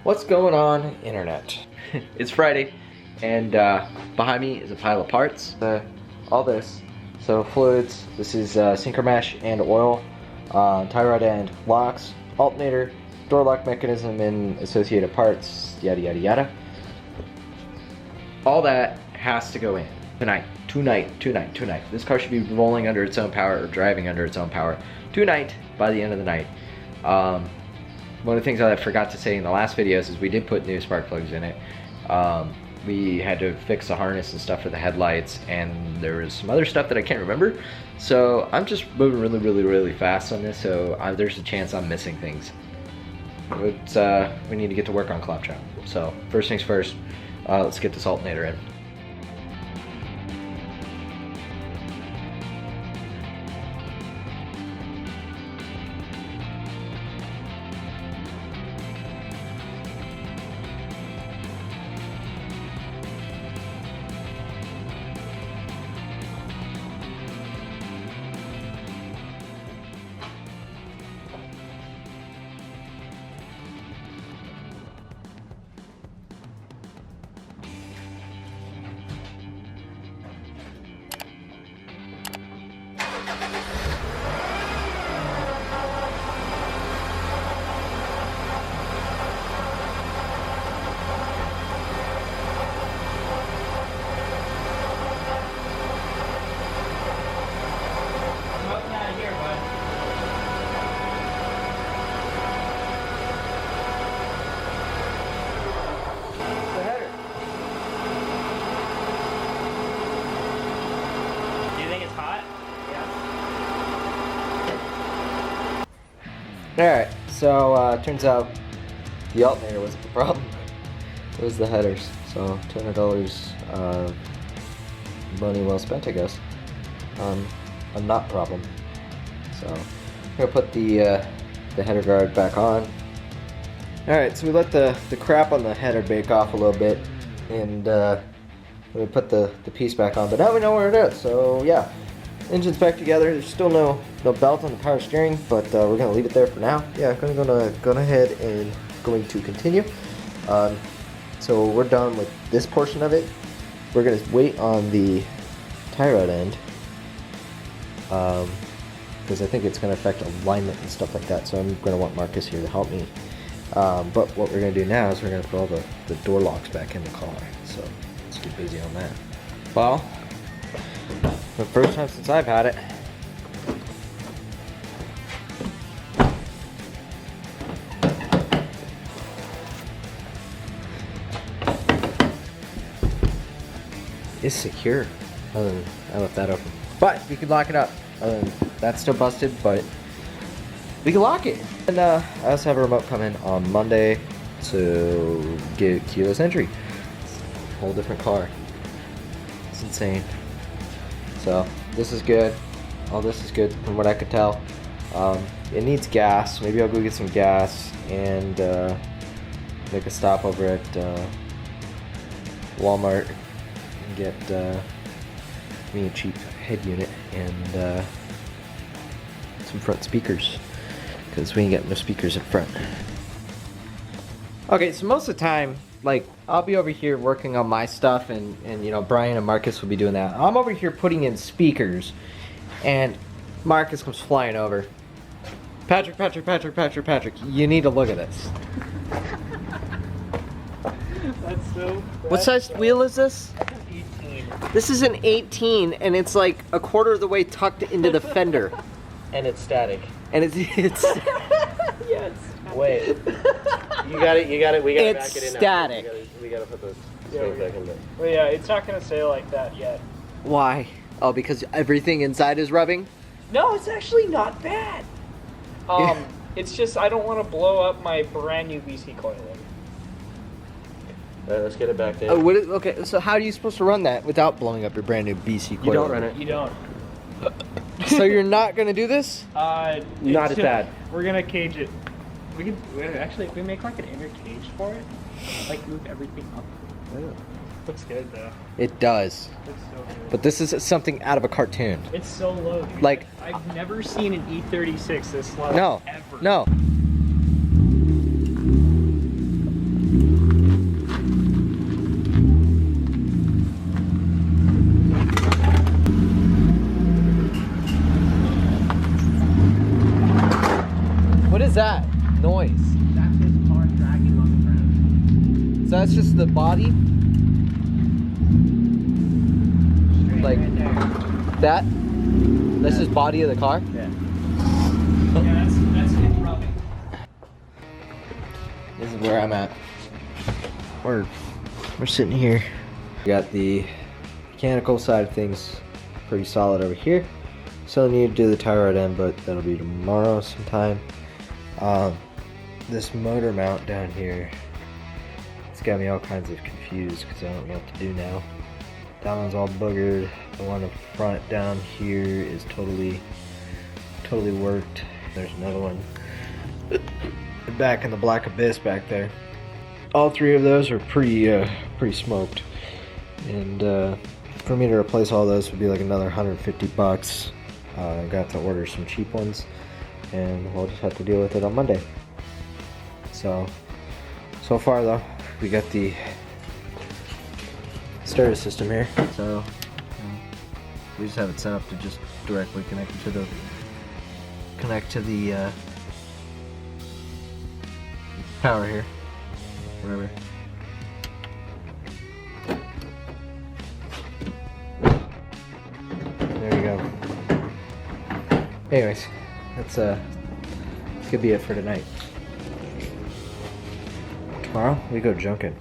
What's going on, internet? It's Friday, and behind me is a pile of parts. All this. So fluids, this is sinker mesh and oil, tie rod end locks, alternator, door lock mechanism and associated parts, yada yada yada. All that has to go in tonight. This car should be rolling under its own power or driving under its own power tonight by the end of the night. One of the things that I forgot to say in the last videos is we did put new spark plugs in it. We had to fix the harness and stuff for the headlights, and there was some other stuff that I can't remember. So I'm just moving really fast on this, so there's a chance I'm missing things. We need to get to work on Claptrap. So first things first, let's get this alternator in. Alright, so turns out the alternator wasn't the problem. It was the headers. So $200 money well spent, I guess. A not problem. So I'm gonna put the header guard back on. Alright, so we let the crap on the header bake off a little bit, and we put the piece back on, but now we know where it is. So yeah, engine's back together. There's still no belt on the power steering, but we're gonna leave it there for now. Yeah, I'm gonna go ahead and going to continue. So we're done with this portion of it. We're gonna wait on the tie rod end, because I think it's gonna affect alignment and stuff like that. So I'm gonna want Marcus here to help me. But what we're gonna do now is we're gonna put all the door locks back in the car. So let's get busy on that. Well, the first time since I've had it. It's secure. Other than I left that open. But we can lock it up. That's still busted, but we can lock it. And I also have a remote coming on Monday to get keyless entry. It's a whole different car. It's insane. So this is good. All this is good from what I could tell. It needs gas. Maybe I'll go get some gas and make a stop over at Walmart and get me a cheap head unit and some front speakers, because we ain't got no speakers in front. Okay, so most of the time, like, I'll be over here working on my stuff, and you know, Brian and Marcus will be doing that. I'm over here putting in speakers, and Marcus comes flying over. Patrick, you need to look at this. That's so fresh. What size wheel is this? 18. This is an 18, and it's like a quarter of the way tucked into the fender. And it's static. And it's Yes. Wait. You got it, we got to It's back it in. static. We got to put those Yeah, things back in there. Well, yeah, it's not gonna stay like that yet. Why? Oh, because everything inside is rubbing? No, it's actually not bad. It's just I don't want to blow up my brand new BC coiling. Alright, let's get it back there. Okay, so how are you supposed to run that without blowing up your brand new BC coil? You don't run it. You don't. So you're not gonna do this? Not as bad. We're gonna cage it. We can actually if we make like an inner cage for it, like move everything up. Looks good though. It does. Looks so good. But this is something out of a cartoon. It's so low, dude. Like, I've never seen an E36 this low. No, ever. no. noise? That's his car dragging on the ground. So that's just the body? Straight Like- right there. That? That's just body of the car? Yeah. Yeah, that's him rubbing. This is where I'm at. We're sitting here. We got the mechanical side of things pretty solid over here. Still need to do the tie rod end, but that'll be tomorrow sometime. This motor mount down here, it's got me all kinds of confused because I don't know what to do now. That one's all boogered. The one up front down here is totally worked. There's another one back in the black abyss back there. All three of those are pretty smoked, and for me to replace all those would be like another $150. I got to order some cheap ones, and we'll just have to deal with it on Monday. So far though, we got the stereo system here, so we just have it set up to just directly connect to the power here, whatever. There you go. Anyways, that's could be it for tonight. Tomorrow we go junking.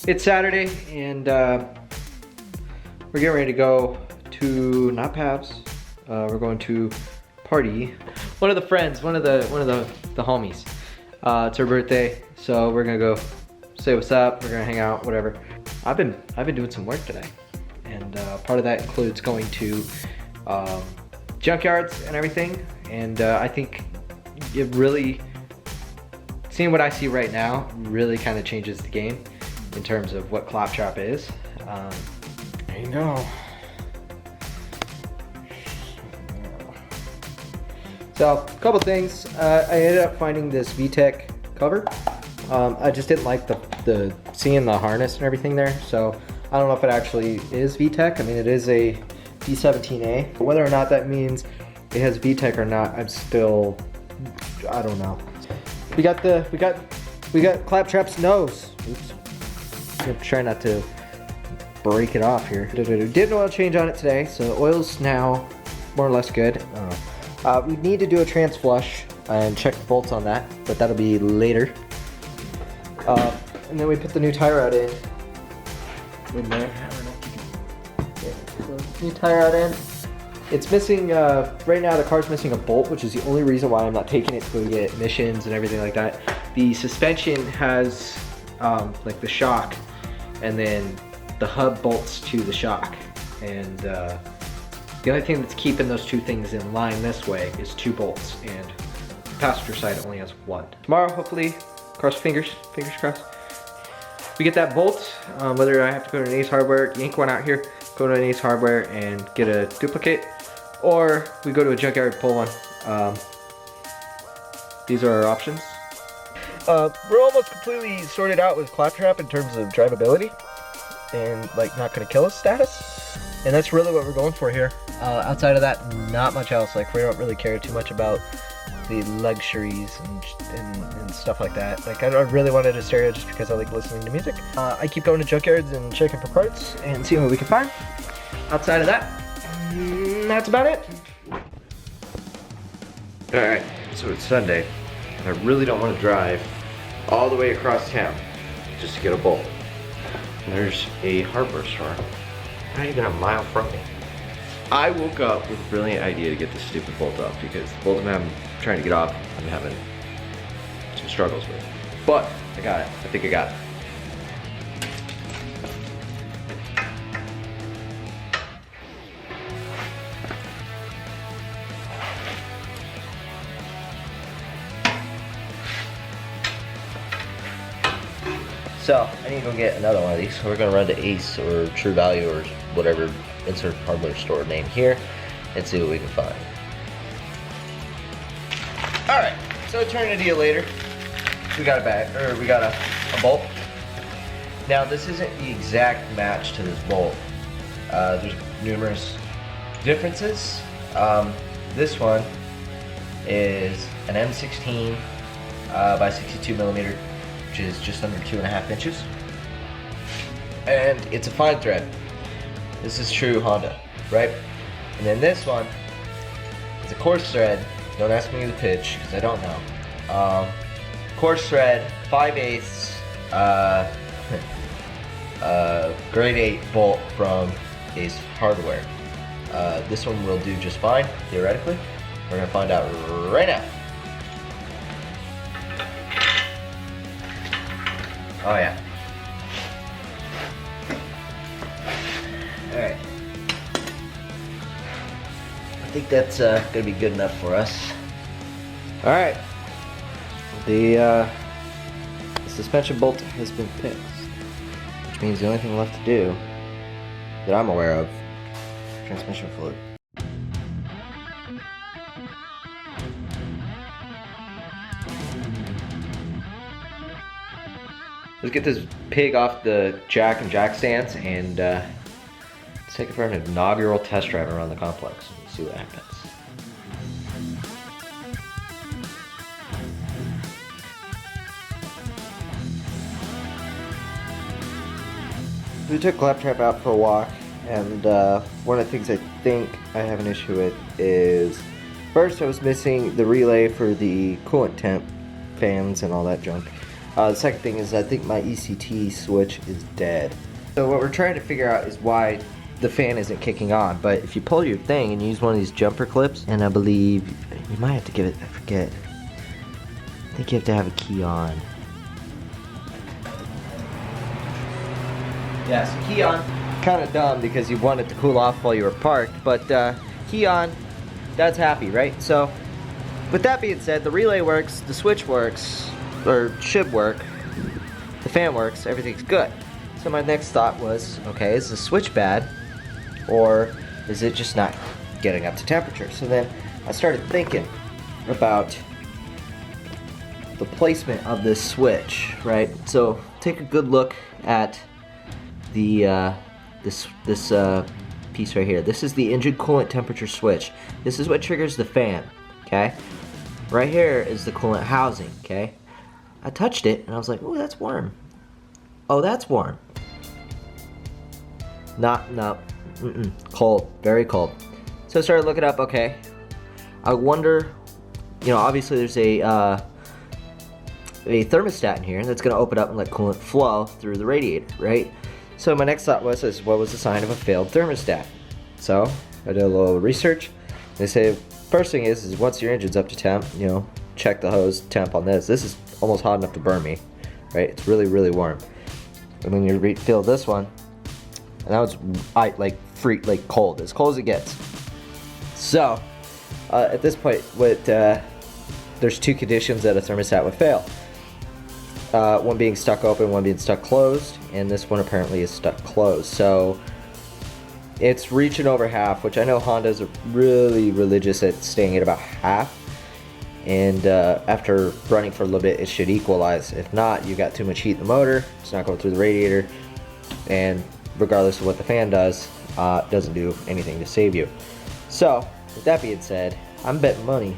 It's Saturday, and we're getting ready to go to not Pabs. We're going to party. One of the friends, one of the homies. It's her birthday, so we're gonna go say what's up. We're gonna hang out, whatever. I've been doing some work today, and part of that includes going to junkyards and everything. And I think it really, seeing what I see right now, really kind of changes the game in terms of what Claptrap is. There you go. So, a couple things. I ended up finding this VTech cover. I just didn't like the seeing the harness and everything there. So, I don't know if it actually is VTech. I mean, it is a D17A. But whether or not that means it has VTech or not, I don't know. We got Claptrap's nose. Oops. I'm trying not to break it off here. Did an oil change on it today, so the oil's now more or less good. We need to do a trans flush and check the bolts on that, but that'll be later. And then we put the new tie rod in. In there. Yeah, so new tie rod in. It's missing, right now the car's missing a bolt, which is the only reason why I'm not taking it to go get emissions and everything like that. The suspension has like the shock, and then the hub bolts to the shock. And the only thing that's keeping those two things in line this way is 2 bolts, and the passenger side only has 1. Tomorrow, hopefully, cross fingers crossed, we get that bolt. Whether I have to go to an Ace Hardware, yank one out here, go to an Ace Hardware and get a duplicate, or we go to a junkyard, pull one. These are our options. We're almost completely sorted out with Claptrap in terms of drivability and like not gonna kill us status, and that's really what we're going for here. Outside of that, not much else. Like, we don't really care too much about the luxuries and stuff like that. Like, I really wanted a stereo just because I like listening to music. I keep going to junkyards and checking for parts and seeing what we can find. Outside of that, that's about it. Alright, so it's Sunday, and I really don't want to drive all the way across town just to get a bolt. And there's a hardware store not even a mile from me. I woke up with a brilliant idea to get this stupid bolt off, because the bolt I'm trying to get off, I'm having some struggles with. But I got it. I think I got it. So, I need to go get another one of these. So we're going to run to Ace or True Value or whatever insert hardware store name here and see what we can find. Alright, so eternity later, we got a bolt. Now, this isn't the exact match to this bolt. There's numerous differences. This one is an M16 by 62 millimeter, which is just under 2.5 inches. And it's a fine thread. This is true Honda, right? And then this one is a coarse thread. Don't ask me the pitch, because I don't know. Coarse thread, 5/8, grade 8 bolt from Ace Hardware. This one will do just fine, theoretically. We're gonna find out right now. Oh yeah. Alright. I think that's gonna be good enough for us. Alright. The suspension bolt has been fixed, which means the only thing left to do that I'm aware of, transmission fluid. Let's get this pig off the jack and jack stands and let's take it for an inaugural test drive around the complex and see what happens. We took Claptrap out for a walk, and one of the things I think I have an issue with is, first I was missing the relay for the coolant temp fans and all that junk. The second thing is I think my ECT switch is dead. So what we're trying to figure out is why the fan isn't kicking on, but if you pull your thing and use one of these jumper clips, and I believe you might have to give it, I forget, I think you have to have a key on. Yes, key on. Kind of dumb because you want it to cool off while you were parked, but key on, that's happy, right? So, with that being said, the relay works, the switch works, or should work, the fan works, everything's good. So my next thought was, okay, is the switch bad, or is it just not getting up to temperature? So then I started thinking about the placement of this switch, right? So take a good look at the this piece right here. This is the engine coolant temperature switch. This is what triggers the fan, okay? Right here is the coolant housing, okay? I touched it and I was like, oh, that's warm. Oh, that's warm. Cold, very cold. So I started looking up, okay, I wonder, you know, obviously there's a thermostat in here that's gonna open up and let coolant flow through the radiator, right? So my next thought was, what was the sign of a failed thermostat? So I did a little research. They say first thing is once your engine's up to temp, you know, check the hose temp on this. This is almost hot enough to burn me, right? It's really, really warm. And then you refill this one, and that was like cold as it gets. So at this point, there's two conditions that a thermostat would fail. One being stuck open, one being stuck closed, and this one apparently is stuck closed. So it's reaching over half, which I know Hondas are really religious at staying at about half. And after running for a little bit, it should equalize. If not, you got too much heat in the motor, it's not going through the radiator, and regardless of what the fan does, it doesn't do anything to save you. So with that being said, I'm betting money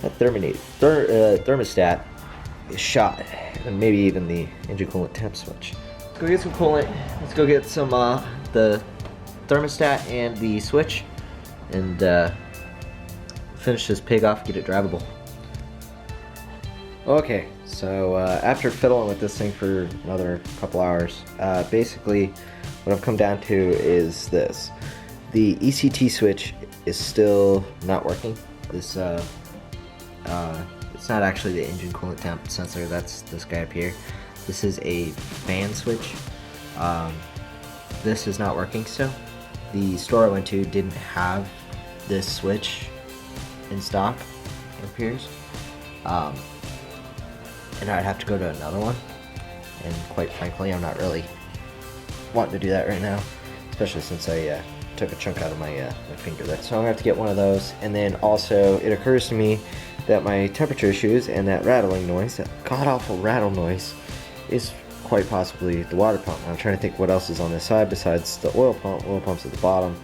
that thermostat is shot, and maybe even the engine coolant temp switch. Let's go get some coolant. Let's go get some the thermostat and the switch, and finish this pig off, get it drivable. Okay, so after fiddling with this thing for another couple hours, basically what I've come down to is this. The ECT switch is still not working. This it's not actually the engine coolant temp sensor, that's this guy up here. This is a fan switch. This is not working still. The store I went to didn't have this switch in stock, it appears. And I'd have to go to another one. And quite frankly, I'm not really wanting to do that right now, especially since I took a chunk out of my finger there. So I'm gonna have to get one of those. And then also, it occurs to me that my temperature issues and that rattling noise, that god-awful rattle noise, is quite possibly the water pump. I'm trying to think what else is on this side besides the oil pump. Oil pump's at the bottom.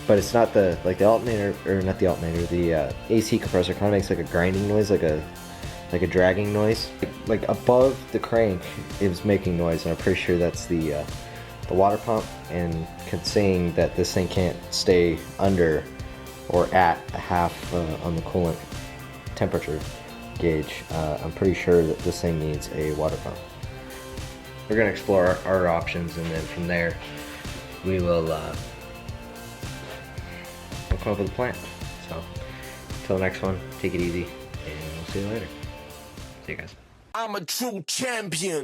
But it's not the, like the alternator, or not the alternator, the AC compressor kind of makes like a grinding noise, like a like a dragging noise. Like above the crank, it was making noise, and I'm pretty sure that's the water pump, and saying that this thing can't stay under or at a half on the coolant temperature gauge. I'm pretty sure that this thing needs a water pump. We're gonna explore our options, and then from there we will we'll come up with a plan. So until the next one, take it easy, and we'll see you later. See you guys. I'm a true champion.